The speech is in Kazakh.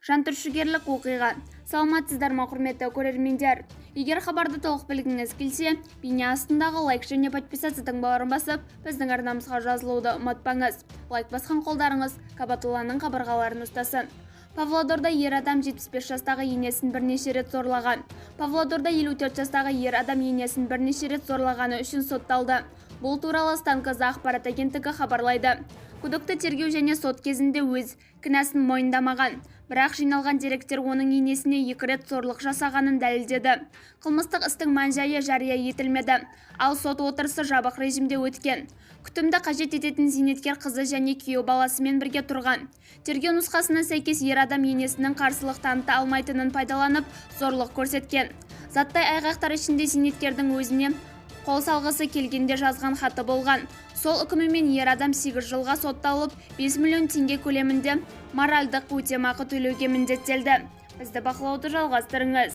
жантүршігерлік оқиға. Саламатсыздар ма, құрметті көрермендер? Егер хабарды толық білгіңіз келсе, бейне астындағы лайк және подписаться таңбаларын басып, біздің арнамызға жазылуды ұмытпаңыз. Лайк басқан қолдарыңыз Кабатулланың қабырғаларын ұстасын. Павлодарда ер адам 75 жастағы енесін бірнеше рет зорлаған. Павлодарда 54 жастағы ер адам енесін бірнеше рет зорлағаны үшін сотталды. Бұл туралы Станка ақпарат агенттігі хабарлайды. Күдікті тергеу және сот кезінде өз кінәсін мойындамаған. Бірақ жиналған деректер оның енесіне 2 рет зорлық жасағанын дәлелдеді. Қылмыстық істің мән-жайы жария етілмеді, ал сот отырысы жабық режимде өткен. Күтімді қажет ететін зейнеткер қызы және күйеу баласымен бірге тұрған. Тергеу нұсқасына сәйкес ер адам енесінің қарсылық таныта алмайтынын пайдаланып, зорлық көрсеткен. Заттай айғақтар ішінде зейнеткердің өзіне қол салғысы келгенде жазған хаты болған. Сол үкімімен ер адам 8 жылға сотталып, 5 миллион теңге көлемінде моральдық өтемақы төлеуге міндеттелді. Бізді бақылауды жалғастырыңыз.